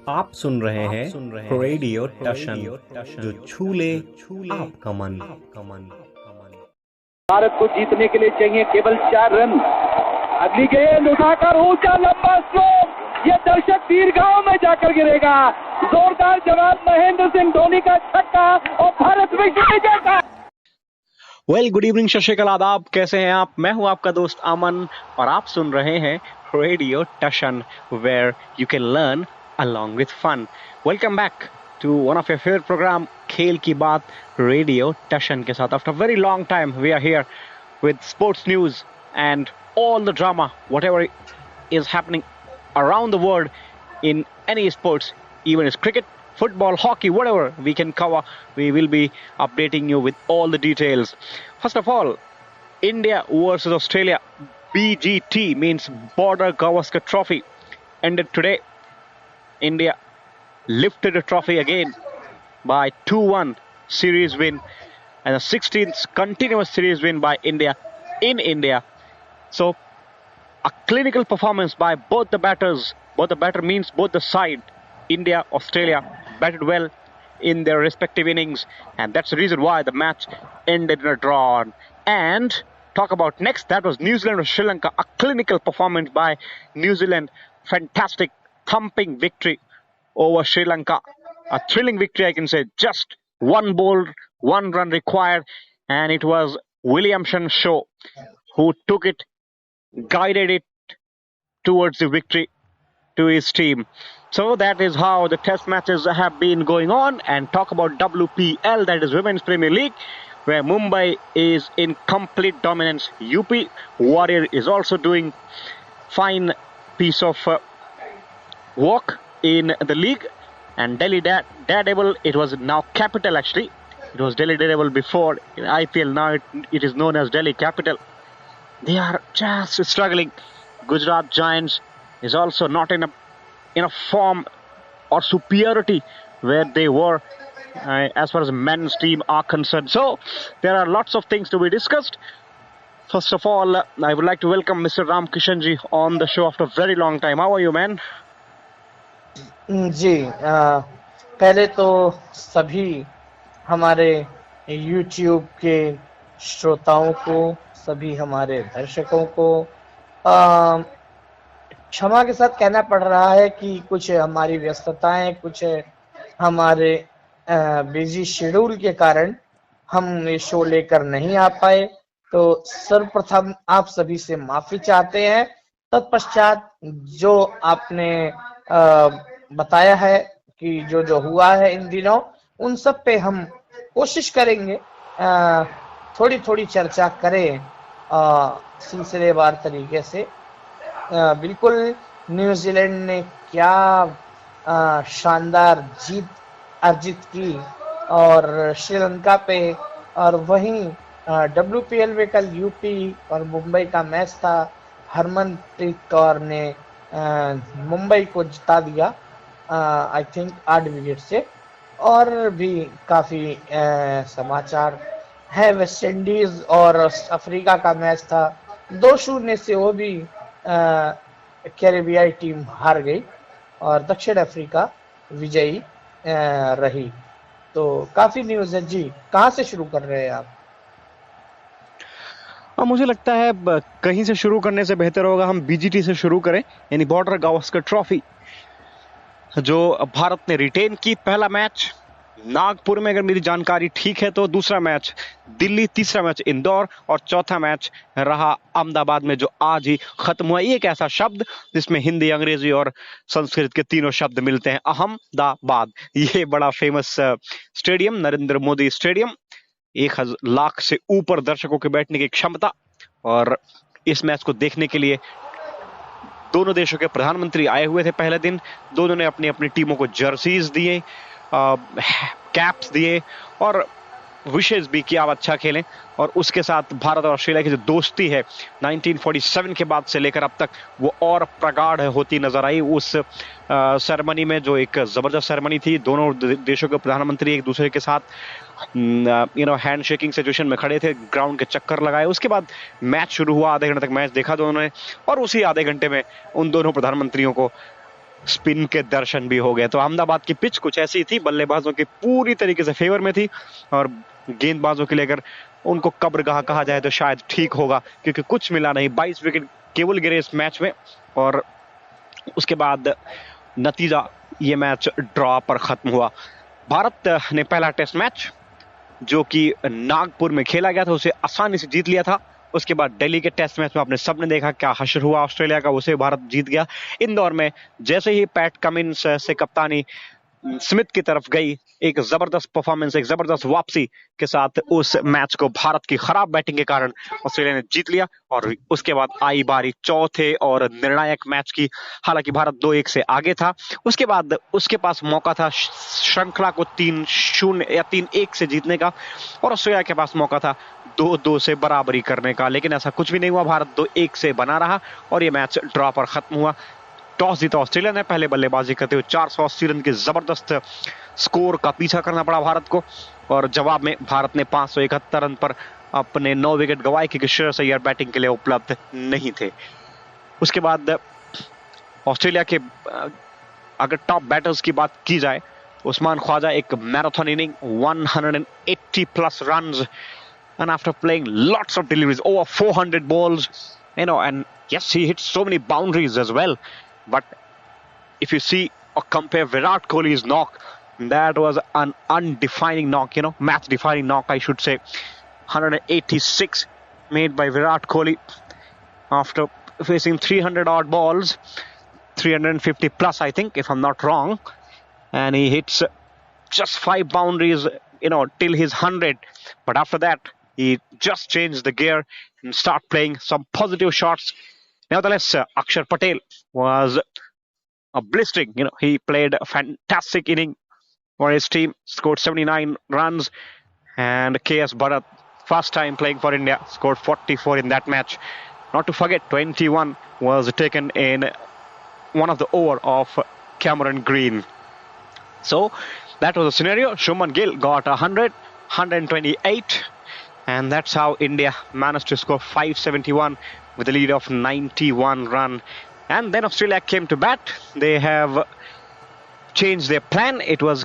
आप सुन रहे हैं रेडियो टशन, जो छू ले आपका मन। भारत को जीतने के लिए चाहिए केवल 4 रन। अगली गेंद उठाकर ऊंचा लंबा स्ट्रोक, ये दर्शक दीर्घाओं में जाकर गिरेगा। जोरदार जवाब महेंद्र सिंह धोनी का छक्का और भारत विश्व विजेता। गुड इवनिंग, सत श्री अकाल, आदाब। कैसे हैं आप? मैं हूं आपका दोस्त अमन और आप सुन रहे हैं radio Tashan, where you can learn along with fun. Welcome back to one of your favorite program, खेल की बात, रेडियो टशन के साथ. After a very long time, we are here with sports news and all the drama, whatever is happening around the world in any sports, even is cricket, football, hockey, whatever we can cover. We will be updating you with all the details. First of all, India versus Australia, BGT means Border Gavaskar Trophy, ended today. India lifted the trophy again by 2-1 series win, and the 16th continuous series win by India in India. So a clinical performance by both the batters. Both the batter means both the side. India, Australia batted well in their respective innings, and that's the reason why the match ended in a draw. And talk about next, that was New Zealand or Sri Lanka. A clinical performance by New Zealand. Fantastic thumping victory over Sri Lanka. A thrilling victory, I can say. Just one ball, 1 run required, and it was Williamson Shaw who took it, guided it towards the victory to his team. So that is how the test matches have been going on. And talk about WPL, that is Women's Premier League, where Mumbai is in complete dominance. UP Warrior is also doing fine piece of work in the league. And Delhi Daredevil, it was now Capital actually. It was Delhi Daredevil before in IPL. Now it is known as Delhi Capital. They are just struggling. Gujarat Giants is also not in a form or superiority where they were as far as men's team are concerned. So there are lots of things to be discussed. First of all, I would like to welcome Mr. Ram Kishan ji on the show after a very long time. How are you, man? जी, पहले तो सभी हमारे YouTube के श्रोताओं को, सभी हमारे दर्शकों को क्षमा के साथ कहना पड़ रहा है कि कुछ हमारी व्यस्तताएं, कुछ हमारे बिजी शेड्यूल के कारण हम ये शो लेकर नहीं आ पाए। तो सर्वप्रथम आप सभी से माफी चाहते हैं। तत्पश्चात जो आपने बताया है कि जो हुआ है इन दिनों, उन सब पे हम कोशिश करेंगे थोड़ी थोड़ी चर्चा करें सिलसिलेवार तरीके से। बिल्कुल, न्यूजीलैंड ने क्या शानदार जीत अर्जित की और श्रीलंका पे, और वहीं WPL में कल यूपी और मुंबई का मैच था। हरमनप्रीत कौर ने मुंबई को जिता दिया, आई थिंक 8 विकेट से। और भी काफी समाचार है। वेस्ट इंडीज और अफ्रीका का मैच था, 2-0 से वो भी कैरेबियाई टीम हार गई और दक्षिण अफ्रीका विजयी रही। तो काफी न्यूज है जी। कहाँ से शुरू कर रहे हैं आप? मुझे लगता है कहीं से शुरू करने से बेहतर होगा हम BGT से शुरू करें, यानी बॉर्डर गावस्कर ट्रॉफी, जो भारत ने रिटेन की। पहला मैच नागपुर में, अगर मेरी जानकारी ठीक है तो, दूसरा मैच दिल्ली, तीसरा मैच इंदौर और चौथा मैच रहा अहमदाबाद में, जो आज ही खत्म हुआ। एक ऐसा शब्द जिसमें हिंदी, अंग्रेजी और संस्कृत के तीनों शब्द मिलते हैं, अहमदाबाद। ये बड़ा famous stadium, Narendra Modi stadium, 1 lakh से ऊपर दर्शकों के बैठने की क्षमता। और इस मैच को देखने के लिए दोनों देशों के प्रधानमंत्री आए हुए थे पहले दिन। दोनों ने अपनी अपनी टीमों को जर्सीज दिए, कैप्स दिए और विशेष भी कि आप अच्छा खेलें। और उसके साथ भारत और ऑस्ट्रेलिया की जो दोस्ती है 1947 के बाद से लेकर अब तक, वो और प्रगाढ़ होती नजर आई। उस सेरेमनी में, जो एक जबरदस्त सेरेमनी थी, दोनों देशों के प्रधानमंत्री एक दूसरे के साथ हैंड शेकिंग सिचुएशन में खड़े थे, ग्राउंड के चक्कर लगाए। उसके बाद मैच शुरू हुआ, आधे घंटे तक मैच देखा दोनों ने, और उसी आधे घंटे में उन दोनों प्रधानमंत्रियों को स्पिन के दर्शन भी हो गए। तो अहमदाबाद की पिच कुछ ऐसी थी, बल्लेबाजों की पूरी तरीके से फेवर में थी और गेंदबाजों के लिए अगर उनको कब्रगाह कहा जाए तो शायद ठीक होगा, क्योंकि कुछ मिला नहीं। 22 विकेट केवल गिरे इस मैच में और उसके बाद नतीजा ये मैच ड्रॉ पर खत्म हुआ। भारत ने पहला टेस्ट मैच जो कि नागपुर में खेला गया था उसे आसानी से जीत लिया था। उसके बाद दिल्ली के टेस्ट मैच में आपने सबने देखा क्या हश्र हुआ ऑस्ट्रेलिया का, उसे भारत जीत गया। इंदौर में जैसे ही पैट कमिंस से कप्तानी स्मिथ की तरफ गई, एक जबरदस्त परफॉर्मेंस, एक जबरदस्त वापसी के साथ उस मैच को भारत की खराब बैटिंग के कारण ऑस्ट्रेलिया ने जीत लिया। और उसके बाद आई बारी चौथे और निर्णायक मैच की। हालांकि भारत 2-1 से आगे था। उसके बाद उसके पास मौका था श्रृंखला को 3-0 या 3-1 से जीतने का और ऑस्ट्रेलिया के पास मौका था 2-2 से बराबरी करने का, लेकिन ऐसा कुछ भी नहीं हुआ। भारत 2-1 से बना रहा और ये मैच ड्रॉ पर खत्म हुआ। टॉस जीता ऑस्ट्रेलिया ने, पहले बल्लेबाजी करते हुए 480 रन के जबरदस्त स्कोर का पीछा करना पड़ा भारत को और जवाब में भारत ने 571 रन पर अपने 9 विकेट गंवाए क्योंकि श्रेयस अय्यर बैटिंग के लिए उपलब्ध नहीं थे। उसके बाद ऑस्ट्रेलिया के अगर टॉप बैटर्स की बात की जाए, उस्मान ख्वाजा एक marathon inning 180 plus runs and after playing lots of deliveries, over 400 balls, and yes, he hit so many boundaries as well. But if you see or compare Virat Kohli's knock, that was an undefining knock, match-defining knock, I should say. 186 made by Virat Kohli after facing 300 odd balls, 350 plus, I think, if I'm not wrong, and he hits just 5 boundaries, till his 100. But after that, he just changed the gear and start playing some positive shots. Nevertheless, Akshar Patel was a blistering. He played a fantastic inning for his team, scored 79 runs, and KS Bharat, first time playing for India, scored 44 in that match. Not to forget, 21 was taken in one of the over of Cameron Green. So that was the scenario. Shubman Gill got 100, 128. And that's how India managed to score 571 with a lead of 91 run. And then Australia came to bat. They have changed their plan. It was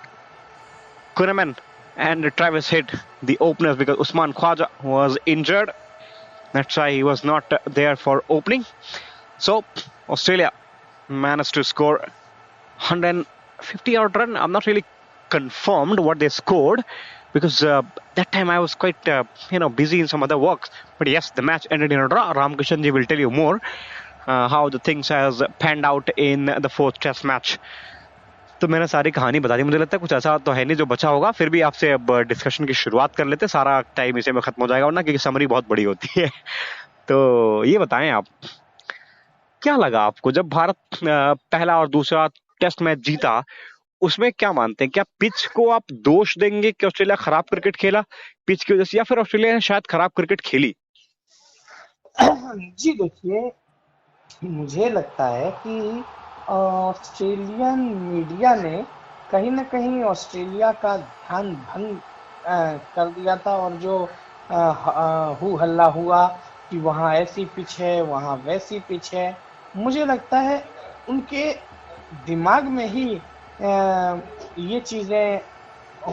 Kuhnemann and Travis Head, the openers, because Usman Khwaja was injured. That's why he was not there for opening. So Australia managed to score 150 odd run. I'm not really confirmed what they scored, because that time I was quite, busy in some other works. But yes, the match ended in a draw. Ramkishan ji will tell you more how the things has panned out in the fourth test match. तो मैंने सारी कहानी बता दी। मुझे लगता है कुछ ऐसा तो है नहीं जो बचा होगा। फिर भी आपसे अब डिस्कशन की शुरुआत कर लेते, सारा टाइम इसे में खत्म हो जाएगा वरना, क्योंकि समरी बहुत बड़ी होती है। तो ये बताएं आप, क्या लगा आपको जब भारत पहला और दूसरा टेस्ट मैच जीता? उसमें क्या मानते हैं, क्या पिच को आप दोष देंगे कि ऑस्ट्रेलिया खराब क्रिकेट खेला पिच की वजह से, या फिर ऑस्ट्रेलिया ने शायद खराब क्रिकेट खेली? जी देखिए, मुझे लगता है कि ऑस्ट्रेलियन मीडिया ने कहीं ना कहीं ऑस्ट्रेलिया का ध्यान भंग कर दिया था, और जो हू हल्ला हुआ कि वहाँ ऐसी पिच है, वहाँ वैसी पिच है, मुझे लगता है उनके दिमाग में ही ये चीज़ें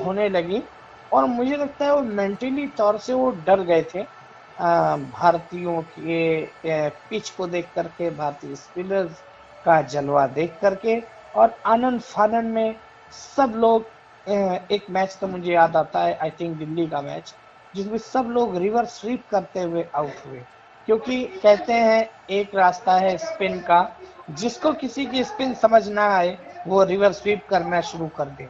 होने लगी, और मुझे लगता है वो मेंटली तौर से वो डर गए थे भारतीयों के पिच को देख करके, भारतीय स्पिनर्स का जलवा देख करके, और आनंद फानन में सब लोग एक मैच तो मुझे याद आता है, आई थिंक दिल्ली का मैच, जिसमें सब लोग रिवर्स स्वीप करते हुए आउट हुए, क्योंकि कहते हैं एक रास्ता है स्पिन का, जिसको किसी की स्पिन समझ ना आए वो रिवर्स स्वीप करना शुरू कर दे।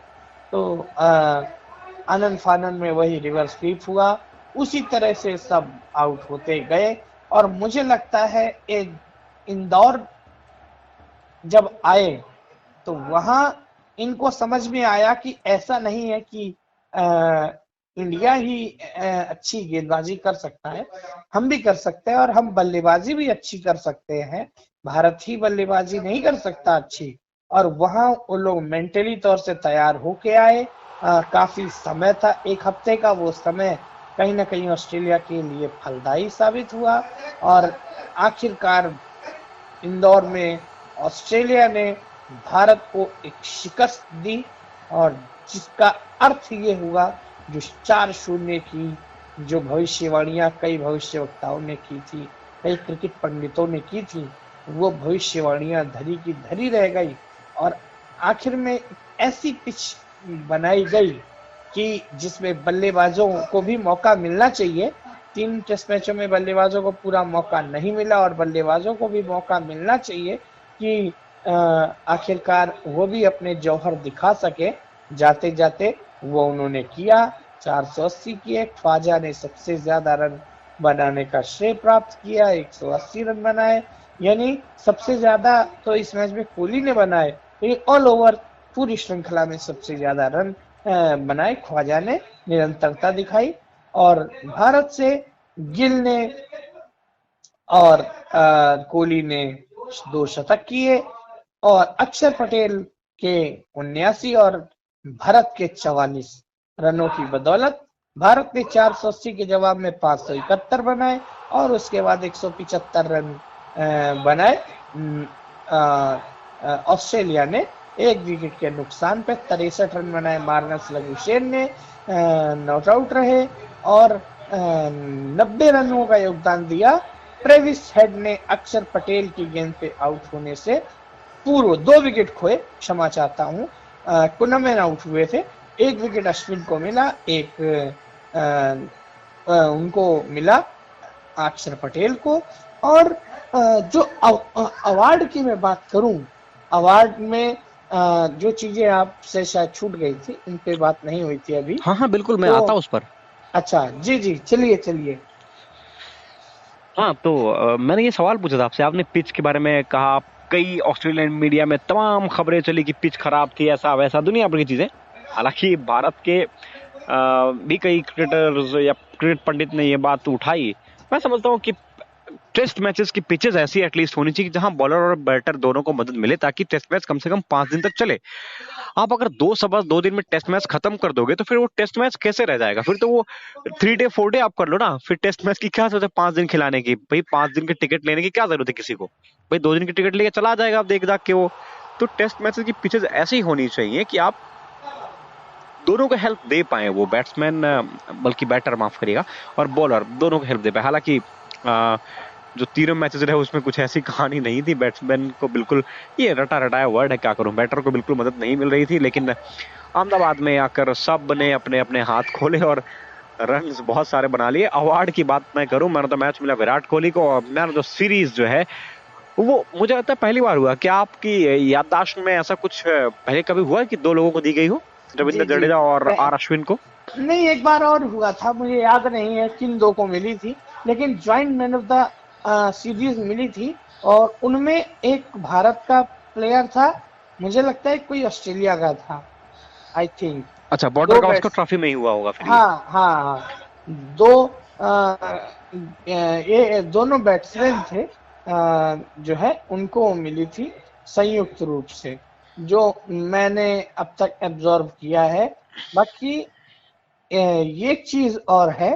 तो आनंद फानन में वही रिवर्स स्वीप हुआ, उसी तरह से सब आउट होते गए। और मुझे लगता है इंदौर जब आए तो वहां इनको समझ में आया कि ऐसा नहीं है कि इंडिया ही अच्छी गेंदबाजी कर सकता है, हम भी कर सकते हैं, और हम बल्लेबाजी भी अच्छी कर सकते हैं, भारत ही बल्लेबाजी नहीं कर सकता अच्छी। और वहां वो लोग मेंटली तौर से तैयार होके आए। काफी समय था, एक हफ्ते का, वो समय कहीं ना कहीं ऑस्ट्रेलिया के लिए फलदायी साबित हुआ, और आखिरकार इंदौर में ऑस्ट्रेलिया ने भारत को एक शिकस्त दी, और जिसका अर्थ ये हुआ जो 4-0 की जो भविष्यवाणियां कई भविष्यवक्ताओं ने की थी, कई क्रिकेट पंडितों ने की थी, वो भविष्यवाणियां धरी की धरी रह गई। और आखिर में ऐसी पिच बनाई गई कि जिसमें बल्लेबाजों को भी मौका मिलना चाहिए। 3 टेस्ट मैचों में बल्लेबाजों को पूरा मौका नहीं मिला, और बल्लेबाजों को भी मौका मिलना चाहिए कि आखिरकार वो भी अपने जौहर दिखा सके। जाते जाते वो उन्होंने किया, 480 किए। ख्वाजा ने सबसे ज्यादा रन बनाने का श्रेय प्राप्त किया, 180 रन बनाए। यानी सबसे ज्यादा तो इस मैच में कोहली ने बनाए, लेकिन ऑल ओवर पूरी श्रृंखला में सबसे ज्यादा रन बनाए ख्वाजा ने, निरंतरता दिखाई। और भारत से गिल ने और कोहली ने 2 शतक किए, और अक्षर पटेल के 79 और भारत के 44 रनों की बदौलत भारत ने 480 के जवाब में 571 बनाए, और उसके बाद 175 रन बनाए। ऑस्ट्रेलिया ने 1 विकेट के नुकसान पे 63 रन बनाए। मार्नस लबुशेन ने नॉट आउट रहे, और 90 रनों का योगदान दिया। ट्रेविस हेड ने अक्षर पटेल की गेंद पे आउट होने से पूर्व 2 विकेट खोए, क्षमा चाहता हूँ, कुनमैन आउट हुए थे। 1 विकेट अश्विन को मिला, 1 उनको मिला अक्षर पटेल को। और जो अवार्ड की मैं बात करूं, अवार्ड में जो चीजें आपसे शायद छूट गई थी, उन पे बात नहीं हुई थी अभी। हाँ हाँ बिल्कुल, मैं आता हूँ उस पर। अच्छा, जी जी, चलिए। हाँ तो मैंने ये सवाल पूछा था आपसे, आपने पिच के बारे में कहा। कई ऑस्ट्रेलियन मीडिया में तमाम खबरें चली कि पिच खराब थी, ऐसा वैसा दुनिया भर की चीजें। हालांकि भारत के भी कई क्रिकेटर्स या क्रिकेट पंडित ने ये बात उठाई। मैं समझता हूँ कि टेस्ट मैचेस की पिचेस ऐसी एटलीस्ट होनी चाहिए जहां बॉलर और बैटर दोनों को मदद मिले, ताकि टेस्ट मैच कम से कम 5 दिन तक चले। आप अगर 2 दिन में टेस्ट मैच खत्म कर दोगे तो फिर वो टेस्ट मैच कैसे रह जाएगा? फिर तो वो 3 डे 4 डे आप कर लो ना। फिर टेस्ट मैच की क्या जरूरत है 5 दिन खिलाने की? भाई 5 दिन के टिकट लेने की क्या जरूरत है किसी को? भाई 2 दिन की टिकट लेके चला जाएगा आप देख दाख के वो। तो टेस्ट मैचेस की पिचेस ऐसी होनी चाहिए कि आप दोनों को हेल्प दे पाए, वो बैट्समैन बल्कि बैटर माफ करिएगा, और बॉलर दोनों को हेल्प दे पाए। हालांकि जो तीनों मैचेस रहे उसमें कुछ ऐसी कहानी नहीं थी। बैट्समैन को बिल्कुल, ये रटा रटाया वर्ड है क्या करूं, बैटर को बिल्कुल मदद नहीं मिल रही थी। लेकिन अहमदाबाद में आकर सब ने अपने अपने हाथ खोले और रन बहुत सारे बना लिए। अवार्ड की बात मैं करूं, मैंने तो मैच मिला विराट कोहली को, और मैंने जो सीरीज जो है वो मुझे लगता है पहली बार हुआ। क्या आपकी याददाश्त में ऐसा कुछ पहले कभी हुआ कि 2 लोगों को दी गई हो, रविंद्र जडेजा और आर अश्विन को? नहीं, एक बार और हुआ था, मुझे याद नहीं है किन 2 को मिली थी, लेकिन joint man of the series मिली थी। और उनमें एक भारत का प्लेयर था, मुझे लगता है कोई ऑस्ट्रेलिया का था, आई थिंक। अच्छा, बॉर्डर गावस्कर ट्रॉफी में ही हुआ होगा फिर। हाँ, 2 ये दोनों बैट्समैन थे, जो है उनको मिली थी संयुक्त रूप से, जो मैंने अब तक एब्जॉर्व किया है। बाकी ये चीज और है,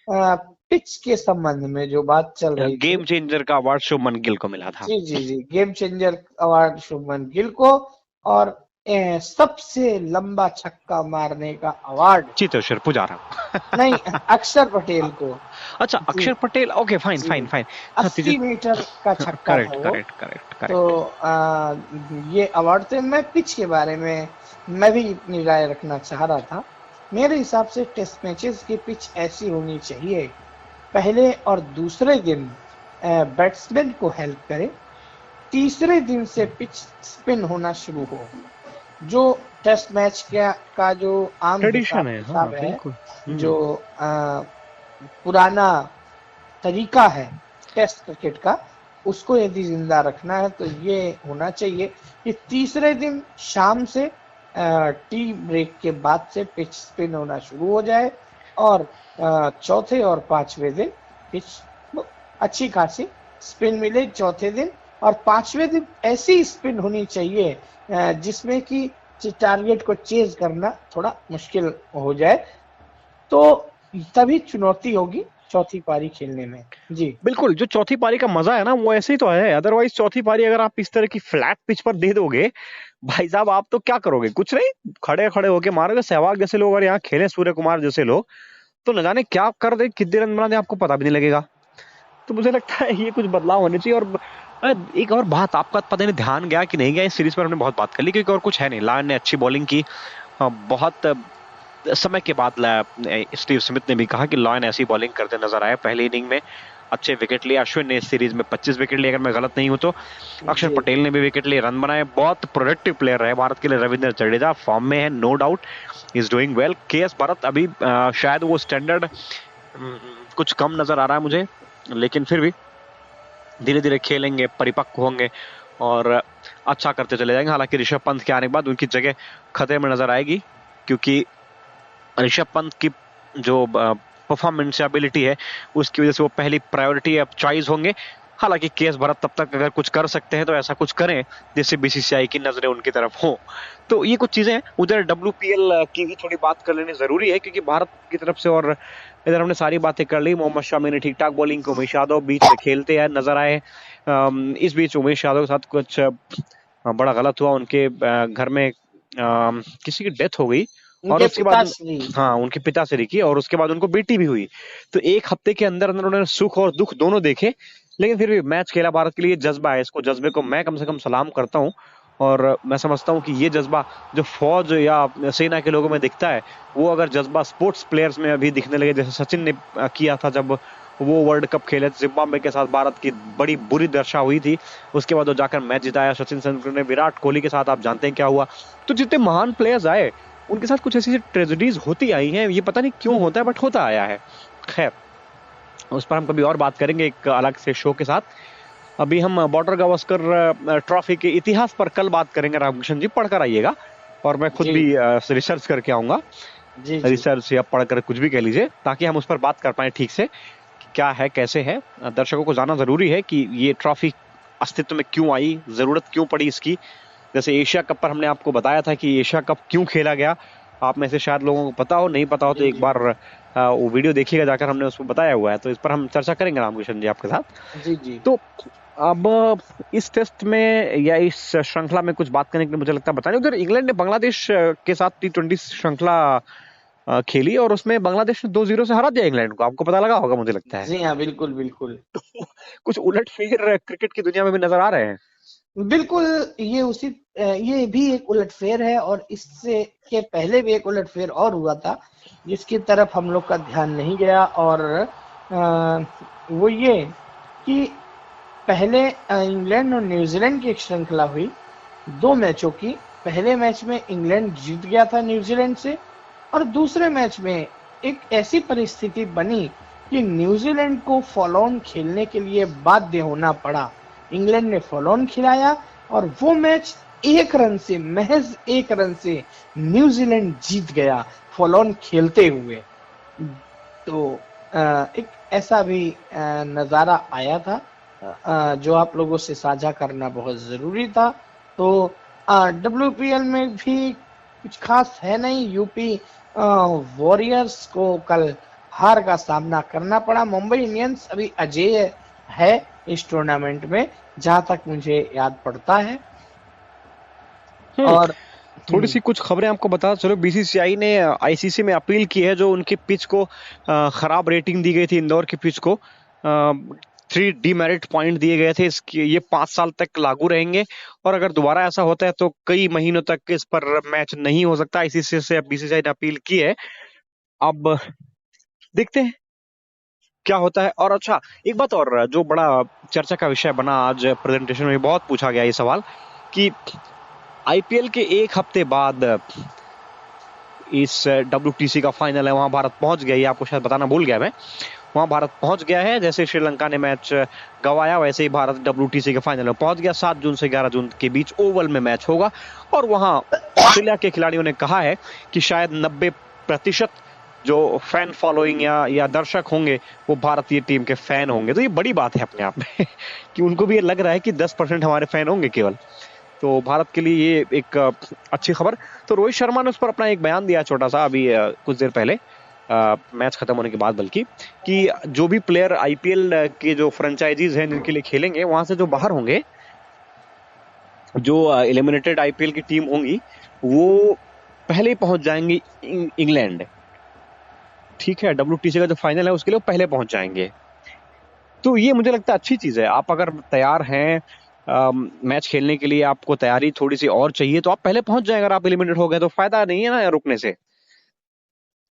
पिच के संबंध में जो बात चल रही गेम थी, चेंजर का अवार्ड शुभमन गिल को मिला था। जी, game changer award Shubman Gill को, और सबसे लंबा छक्का मारने का अवार्ड चेतेश्वर पुजारा नहीं, अक्षर पटेल को। अच्छा, अक्षर पटेल, ओके फाइन। 80 मीटर का छक्का था वो। करेक्ट। तो ये अवार्ड थे। मैं पिच के बारे में मैं भी अपनी राय रखना चाह रहा था। मेरे हिसाब से टेस्ट मैचेस की पिच ऐसी होनी चाहिए, पहले और दूसरे दिन बैट्समैन को हेल्प करे, तीसरे दिन से पिच स्पिन होना शुरू हो। जो टेस्ट मैच का जो आम ट्रेडिशन है, हाँ, बिल्कुल। जो पुराना तरीका है टेस्ट क्रिकेट का, उसको यदि जिंदा रखना है तो ये होना चाहिए कि तीसरे दिन शाम से टी ब्रेक के बाद से पिच स्पिन होना शुरू हो जाए, और चौथे और पांचवें दिन पिच अच्छी खासी स्पिन मिले चौथे दिन, और पांचवें दिन ऐसी स्पिन होनी चाहिए जिसमें कि टारगेट को चेज करना थोड़ा मुश्किल हो जाए। तो तभी चुनौती होगी चौथी पारी खेलने में। जी बिल्कुल, जो चौथी पारी का मजा है ना वो ऐसे ही तो है। अदरवाइज चौथी पारी अगर आप इस तरह की फ्लैट पिच पर दे दोगे भाई साहब, आप तो क्या करोगे? कुछ नहीं, खड़े खड़े होके मारोगे। सहवाग जैसे लोग अगर यहाँ खेले, सूर्य कुमार जैसे लोग, तो न जाने क्या कर दे, कितने रन बना दे, आपको पता भी नहीं लगेगा। तो मुझे लगता है ये कुछ बदलाव होने चाहिए। और एक और बात, आपका पता नहीं ध्यान गया कि नहीं गया, इस सीरीज पर हमने बहुत बात कर ली क्योंकि और कुछ है नहीं। लायन ने अच्छी बॉलिंग की, बहुत समय के बाद स्टीव स्मिथ ने भी कहा कि लॉयन ऐसी बॉलिंग करते नजर आए। पहली इनिंग में अच्छे विकेट लिए। अश्विन ने इस सीरीज में 25 विकेट लिए, अगर मैं गलत नहीं हूं तो। अक्षर जी पटेल ने भी विकेट लिए, रन बनाए। बहुत प्रोडक्टिव प्लेयर रहे भारत के लिए रविंद्र जडेजा। फॉर्म में है, no doubt, is doing well. KS Bharat अभी शायद वो स्टैंडर्ड कुछ कम नजर आ रहा है मुझे, लेकिन फिर भी धीरे धीरे खेलेंगे, परिपक्व होंगे और अच्छा करते चले जाएंगे। हालांकि ऋषभ पंत के आने के बाद उनकी जगह खतरे में नजर आएगी, क्योंकि ऋषभ पंत की जो परफॉर्मेंस एबिलिटी है उसकी वजह से वो पहली प्रायोरिटी अब चॉइस होंगे। हालांकि केएस भरत तब तक अगर कुछ कर सकते हैं तो ऐसा कुछ करें जिससे बीसीसीआई की नजरें उनकी तरफ हो। तो ये कुछ चीजें हैं। उधर डब्ल्यूपीएल की भी थोड़ी बात कर लेनी जरूरी है, क्योंकि भारत की तरफ से, और इधर हमने सारी बातें कर ली। मोहम्मद शामी ने ठीक ठाक बॉलिंग की, उमेश यादव बीच में खेलते हैं नजर आए। इस बीच उमेश यादव के साथ कुछ बड़ा गलत हुआ। उनके घर में किसी की डेथ हो गई और उनके उसके बाद, पिताश्री। हाँ, उनके पिताश्री की, और उसके बाद उनको बेटी भी हुई। तो एक हफ्ते के अंदर अंदर उन्होंने सुख और दुख दोनों देखे, लेकिन फिर भी मैच खेला भारत के लिए। जज्बा है, इसको जज्बे को मैं कम से कम सलाम करता हूँ। और मैं समझता हूँ कि ये जज्बा जो फौज या सेना के लोगों में दिखता है, वो अगर जज्बा स्पोर्ट्स प्लेयर्स में अभी दिखने लगे, जैसे सचिन ने किया था जब वो वर्ल्ड कप खेले जिम्बाब्वे के साथ। भारत की बड़ी बुरी दशा हुई थी, उसके बाद वो जाकर मैच जिताया सचिन तेंदुलकर ने। विराट कोहली के साथ आप जानते हैं क्या हुआ। तो जितने महान प्लेयर्स आए उनके साथ कुछ ऐसी ट्रेजेडीज होती आई हैं, ये पता नहीं क्यों होता है, बट होता आया है। खैर, उस पर हम कभी और बात करेंगे एक अलग से शो के साथ। अभी हम बॉर्डर गावस्कर ट्रॉफी के इतिहास पर कल बात करेंगे। रामकृष्ण जी, पढ़कर आइएगा, और मैं खुद जी भी रिसर्च करके आऊंगा। जी जी रिसर्च या पढ़कर कुछ भी कह लीजिए, ताकि हम उस पर बात कर पाए ठीक से, क्या है कैसे है। दर्शकों को जानना जरूरी है कि ये ट्रॉफी अस्तित्व में क्यों आई, जरूरत क्यों पड़ी इसकी। जैसे एशिया कप पर हमने आपको बताया था कि एशिया कप क्यों खेला गया। आप में से शायद लोगों को पता हो, नहीं पता हो तो जी एक जी बार वो वीडियो देखिएगा जाकर, हमने उसको बताया हुआ है। तो इस पर हम चर्चा करेंगे रामकृष्ण जी आपके साथ। जी जी तो अब इस टेस्ट में या इस श्रृंखला में कुछ बात करने के लिए मुझे लगता है बताने। उधर इंग्लैंड ने बांग्लादेश के साथ T20 श्रृंखला खेली, और उसमें बांग्लादेश ने 2-0 से हरा दिया इंग्लैंड को। आपको पता लगा होगा मुझे लगता है। जी हाँ, बिल्कुल बिल्कुल कुछ उलटफेर क्रिकेट की दुनिया में भी नजर आ रहे हैं। बिल्कुल। ये भी एक उलटफेर है, और इससे के पहले भी एक उलटफेर और हुआ था जिसकी तरफ हम लोग का ध्यान नहीं गया। और वो ये कि पहले इंग्लैंड और न्यूजीलैंड की एक श्रृंखला हुई 2 मैचों की। पहले मैच में इंग्लैंड जीत गया था न्यूजीलैंड से, और दूसरे मैच में एक ऐसी परिस्थिति बनी कि न्यूजीलैंड को फॉलो ऑन खेलने के लिए बाध्य होना पड़ा। इंग्लैंड ने फॉलो ऑन खिलाया और वो मैच 1 रन से, महज 1 रन से न्यूजीलैंड जीत गया फॉलो ऑन खेलते हुए। तो एक ऐसा भी नज़ारा आया था जो आप लोगों से साझा करना बहुत ज़रूरी था। तो WPL में भी कुछ खास है नहीं। यूपी वॉरियर्स को कल हार का सामना करना पड़ा। मुंबई इंडियंस अभी अजेय है इस टूर्नामेंट में, जहां तक मुझे याद पड़ता है। और थोड़ी सी कुछ खबरें आपको बता चलो। बीसीसीआई ने आईसीसी में अपील की है, जो उनकी पिच को खराब रेटिंग दी गई थी, इंदौर की पिच को 3 डीमेरिट पॉइंट दिए गए थे। इसके ये 5 साल तक लागू रहेंगे, और अगर दोबारा ऐसा होता है तो कई महीनों तक इस पर मैच नहीं हो सकता। आईसीसी से बीसीसीआई ने अपील की है। अब देखते हैं क्या होता है। और अच्छा, एक बात और जो बड़ा चर्चा का विषय बना आज प्रेजेंटेशन में, बहुत पूछा गया ये सवाल कि आईपीएल के 1 हफ्ते बाद इस WTC का फाइनल है, वहां भारत पहुंच गया। ये आपको शायद बताना भूल गया मैं, वहां भारत पहुंच गया है। जैसे श्रीलंका ने मैच गंवाया, वैसे ही भारत WTC के फाइनल में पहुंच गया। 7 जून से 11 जून के बीच ओवल में मैच होगा, और वहां ऑस्ट्रेलिया के खिलाड़ियों ने कहा है कि शायद 90% जो फैन फॉलोइंग या दर्शक होंगे वो भारतीय टीम के फैन होंगे। तो ये बड़ी बात है अपने आप में कि उनको भी ये लग रहा है कि 10% हमारे फैन होंगे केवल। तो भारत के लिए ये एक अच्छी खबर। तो रोहित शर्मा ने उस पर अपना एक बयान दिया छोटा सा अभी कुछ देर पहले, मैच खत्म होने के बाद, बल्कि कि जो भी प्लेयर आईपीएल के जो फ्रेंचाइजीज हैं जिनके लिए खेलेंगे, वहां से जो बाहर होंगे, जो एलिमिनेटेड आईपीएल की टीम होंगी, वो पहले ही पहुंच जाएंगी इंग्लैंड। ठीक है, WTC का जो फाइनल है उसके लिए वो पहले पहुंच जाएंगे। तो ये मुझे लगता है अच्छी चीज है। आप अगर तैयार हैं मैच खेलने के लिए, आपको तैयारी थोड़ी सी और चाहिए, तो आप पहले पहुंच जाए। अगर आप एलिमिनेट हो गए तो फायदा नहीं है ना रुकने से।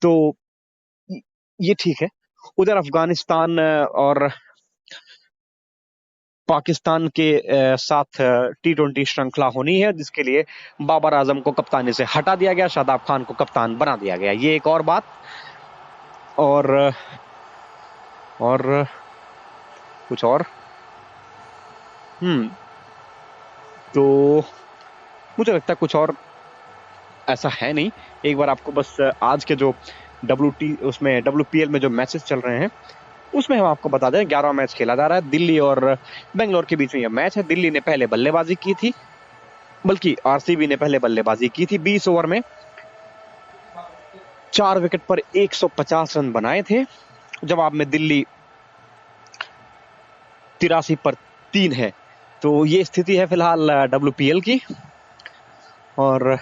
तो ये ठीक है। उधर अफगानिस्तान और पाकिस्तान के साथ T20 श्रृंखला होनी है, जिसके लिए बाबर आजम को कप्तानी से हटा दिया गया, शादाब खान को कप्तान बना दिया गया। ये एक और बात। और कुछ और तो मुझे लगता है कुछ और ऐसा है नहीं। एक बार आपको बस आज के जो WPL में जो मैचेस चल रहे हैं उसमें हम आपको बता दें, 11वां मैच खेला जा रहा है। दिल्ली और बेंगलोर के बीच में यह मैच है। दिल्ली ने पहले बल्लेबाजी की थी, बल्कि आरसीबी ने पहले बल्लेबाजी की थी। 20 ओवर में 4 विकेट पर 150 रन बनाए थे। जवाब में दिल्ली 83 पर 3 है। तो ये स्थिति है फिलहाल WPL की। और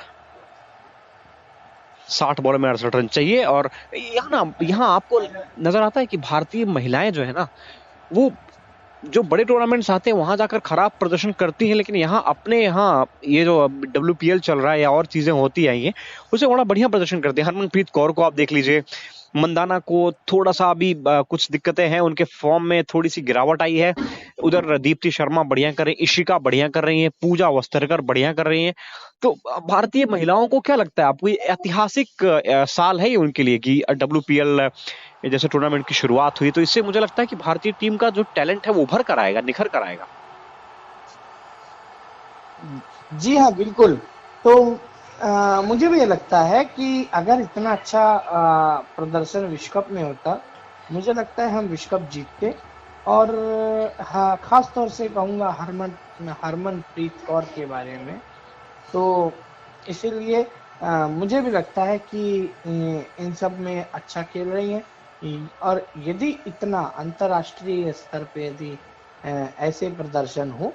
60 बॉल में 68 रन चाहिए। और यहाँ आपको नजर आता है कि भारतीय महिलाएं जो है ना, वो जो बड़े टूर्नामेंट्स आते हैं वहां जाकर खराब प्रदर्शन करती हैं, लेकिन अपने यहाँ ये जो WPL चल रहा है या और चीजें होती आई हैं, उसे बड़ा बढ़िया प्रदर्शन करते हैं। हरमनप्रीत कौर को आप देख लीजिए, मंदाना को थोड़ा सा अभी कुछ दिक्कतें हैं, उनके फॉर्म में थोड़ी सी गिरावट आई है। उधर दीप्ति शर्मा बढ़िया कर रही है, इशिका बढ़िया कर रही है, पूजा वस्त्रकर बढ़िया कर रही है। तो भारतीय महिलाओं को क्या लगता है आपको, ये ऐतिहासिक साल है ये उनके लिए कि WPL जैसे टूर्नामेंट की शुरुआत हुई, तो इससे मुझे लगता है कि भारतीय टीम का जो टैलेंट है वो उभर कर आएगा, निखर कर आएगा। जी हाँ, बिल्कुल। तो मुझे भी ये लगता है कि अगर इतना अच्छा प्रदर्शन विश्व कप में होता, मुझे लगता है हम विश्व कप जीतते। और हाँ, खास तौर से कहूँगा हरमनप्रीत कौर के बारे में। तो इसीलिए मुझे भी लगता है कि इन सब में अच्छा खेल रही हैं। और यदि इतना अंतर्राष्ट्रीय स्तर पे यदि ऐसे प्रदर्शन हो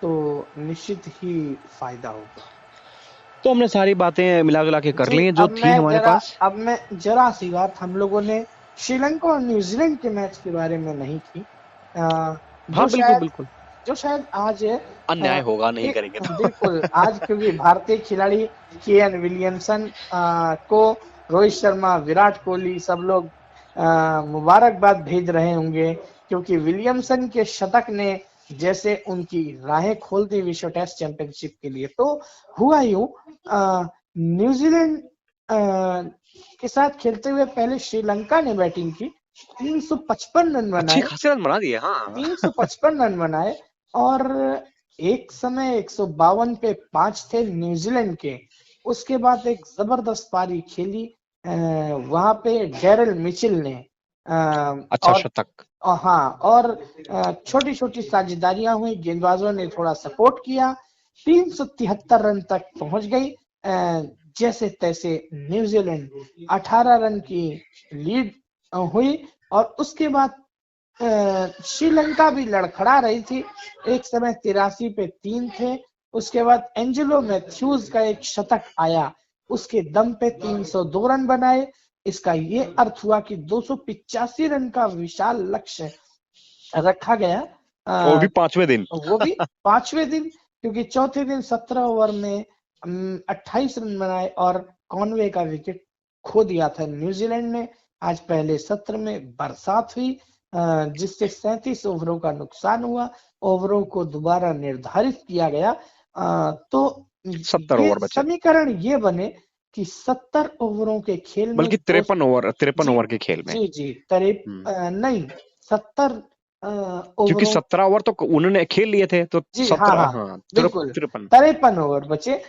तो निश्चित ही फायदा होगा। तो हमने सारी बातें मिला जुला के कर जी, ली हैं जो थी हमारे पास। अब मैं जरा सी बात, हम लोगों ने श्रीलंका और न्यूजीलैंड के मैच के बारे में नहीं की, हाँ, बिल्कुल बिल्कुल। जो शायद आज अन्याय होगा, नहीं करेंगे तो। बिल्कुल आज, क्योंकि भारतीय खिलाड़ी केएन विलियमसन को रोहित शर्मा, विराट कोहली सब लोग मुबारकबाद भेज रहे होंगे, क्योंकि विलियमसन के शतक ने जैसे उनकी राहें खोल दी विश्व टेस्ट चैंपियनशिप के लिए। तो हुआ यूं, न्यूजीलैंड के साथ खेलते हुए पहले श्रीलंका ने बैटिंग की, 355 रन बनाए, अच्छी खासी रन बना दिए। हाँ, 355 रन बनाए। और एक समय 152 पे 5 थे न्यूजीलैंड के। उसके बाद एक जबरदस्त पारी खेली वहां पे डेरिल मिचेल ने, अच्छा और शतक। हाँ, और छोटी छोटी साझेदारियां हुई, गेंदबाजों ने थोड़ा सपोर्ट किया, 373 रन तक पहुंच गई। जैसे तैसे न्यूजीलैंड 18 रन की लीड हुई। और उसके बाद श्रीलंका भी लड़खड़ा रही थी, एक समय 83 पे 3 थे। उसके बाद एंजेलो मैथ्यूज का एक शतक आया, उसके दम पे 302 रन बनाए। इसका ये अर्थ हुआ कि 285 रन का विशाल लक्ष्य रखा गया। वो भी 5वें दिन। वो भी 5वें दिन, क्योंकि चौथे दिन 17 ओवर में 28 रन बनाए और कॉनवे का विकेट खो दिया था न्यूजीलैंड ने। आज पहले सत्र में बरसात हुई, जिससे 37 ओवरों का नुकसान हुआ। ओवरों को दोबारा निर्धारित किया गया। तो 70 ये ओवर बचे, समीकरण ये बने कि 70 ओवरों के खेल में बल्कि 53 जी ओवर के खेल में। जी जी नहीं, 70 क्योंकि ओवरों 17 ओवर तो उन्होंने खेल लिए थे, तो जी, हाँ 17, हाँ, हाँ, बिल्कुल 53। 53 ओवर बचे,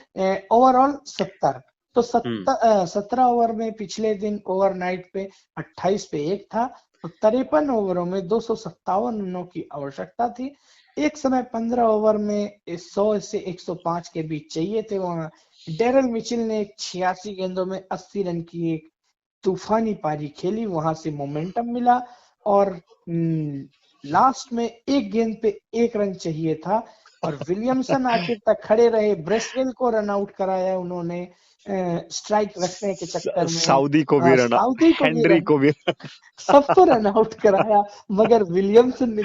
ओवरऑल 70। तो 17 ओवर में पिछले दिन ओवरनाइट पे 28 पे 1 था, तो 53 ओवरों में 257 रनों की आवश्यकता थी। एक समय 15 ओवर में 100 से 105 के बीच चाहिए थे। वहां डेरिल मिचेल ने 86 गेंदों में 80 रन की एक तूफानी पारी खेली, वहां से मोमेंटम मिला और लास्ट में एक गेंद पे 1 रन चाहिए था और विलियमसन आखिर तक खड़े रहे, ब्रेसवेल को रन आउट कराया उन्होंने स्ट्राइक रखने के चक्कर में, सऊदी को भी रन, सऊदी को भी हेनरी को भी सबको रन आउट कराया, मगर विलियमसन ने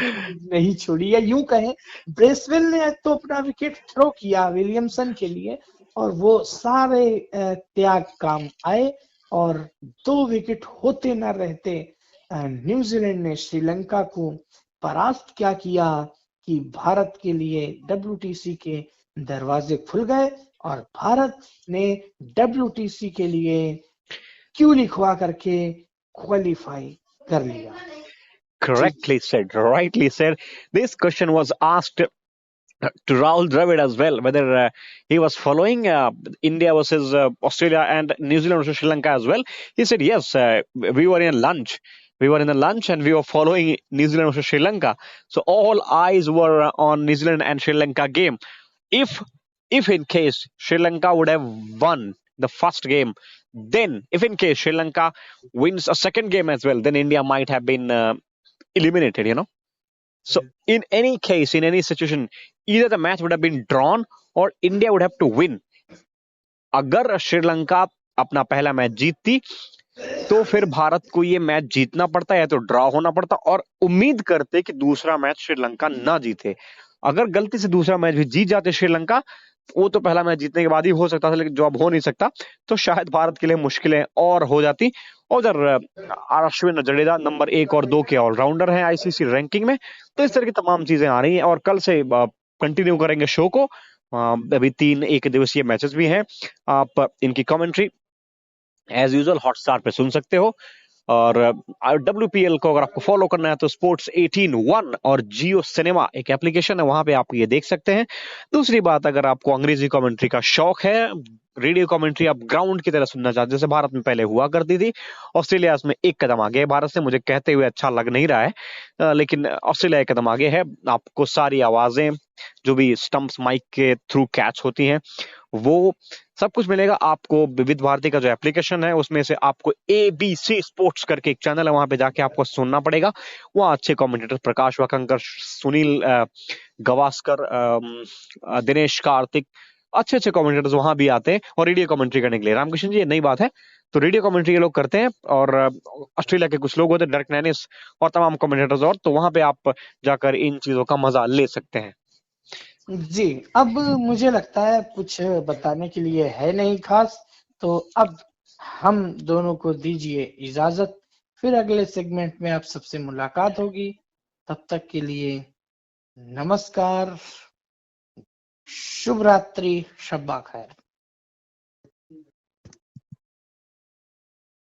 नहीं छोड़ी, या यूं कहें ब्रेसवेल ने तो अपना विकेट थ्रो किया विलियमसन के लिए और वो सारे त्याग काम आए और 2 विकेट होते न रहते न्यूजीलैंड ने श्रीलंका को परास्त क्या किया कि भारत के लिए WTC के दरवाजे खुल गए और भारत ने WTC के लिए क्यों लिखवा करके क्वालिफाई कर लिया। Correctly said, rightly said. This question was asked to Rahul Dravid as well, whether he was following India versus Australia and New Zealand versus Sri Lanka as well. He said yes, we were in a lunch. We were in a lunch and we were following New Zealand versus Sri Lanka. So all eyes were on New Zealand and Sri Lanka game. If in case Sri Lanka would have won the first game, then if in case Sri Lanka wins a second game as well, then India might have been eliminated, you know. So in any case, in any situation, either the match would have been drawn or India would have to win. अगर श्रीलंका अपना पहला match जीतती तो फिर भारत को ये match जीतना पड़ता या तो ड्रॉ होना पड़ता और उम्मीद करते कि दूसरा मैच श्रीलंका ना जीते। अगर गलती से दूसरा मैच भी जीत जाते श्रीलंका, वो तो पहला मैच जीतने के बाद ही हो सकता था, लेकिन जो अब हो नहीं सकता, तो शायद भारत के लिए मुश्किलें और हो जाती। और उधर अश्विन जडेजा नंबर 1 और 2 के ऑलराउंडर हैं आईसीसी रैंकिंग में। तो इस तरह की तमाम चीजें आ रही हैं और कल से कंटिन्यू करेंगे शो को। अभी 3 एक दिवसीय मैचेस भी हैं। आप इनकी कमेंट्री एज यूजुअल हॉटस्टार पे सुन सकते हो और WPL को अगर आपको फॉलो करना है तो स्पोर्ट्स 18 और जियो सिनेमा एक एप्लीकेशन है, वहां पे आप ये देख सकते हैं। दूसरी बात, अगर आपको अंग्रेजी कमेंट्री का शौक है, रेडियो कमेंट्री आप ग्राउंड की तरह सुनना चाहते हैं, जैसे भारत में पहले हुआ करती थी। ऑस्ट्रेलिया इसमें एक कदम आगे है भारत से, मुझे कहते हुए अच्छा लग नहीं रहा है, लेकिन ऑस्ट्रेलिया एक कदम आगे है। आपको सारी आवाजें जो भी स्टंप्स माइक के थ्रू कैच होती हैं वो सब कुछ मिलेगा आपको। विविध भारती का जो एप्लीकेशन है उसमें से आपको ABC स्पोर्ट्स करके एक चैनल है, वहां पे जाके आपको सुनना पड़ेगा। वहाँ अच्छे कमेंटेटर प्रकाश वाकंकर, सुनील गवास्कर, दिनेश कार्तिक, अच्छे अच्छे कमेंटेटर्स वहां भी आते हैं और रेडियो कमेंट्री करने के लिए। रामकृष्ण जी, ये नई बात है, तो रेडियो कमेंट्री ये लोग करते हैं और ऑस्ट्रेलिया के कुछ लोग होते हैं, डायरेक्ट नैनिस और तमाम कमेंटेटर्स, और तो वहां पे आप जाकर इन चीजों का मजा ले सकते हैं। जी, अब मुझे लगता है कुछ बताने के लिए है नहीं खास, तो अब हम दोनों को दीजिए इजाजत, फिर अगले सेगमेंट में आप सबसे मुलाकात होगी। तब तक के लिए नमस्कार, शुभ रात्रि, शब्बा खैर।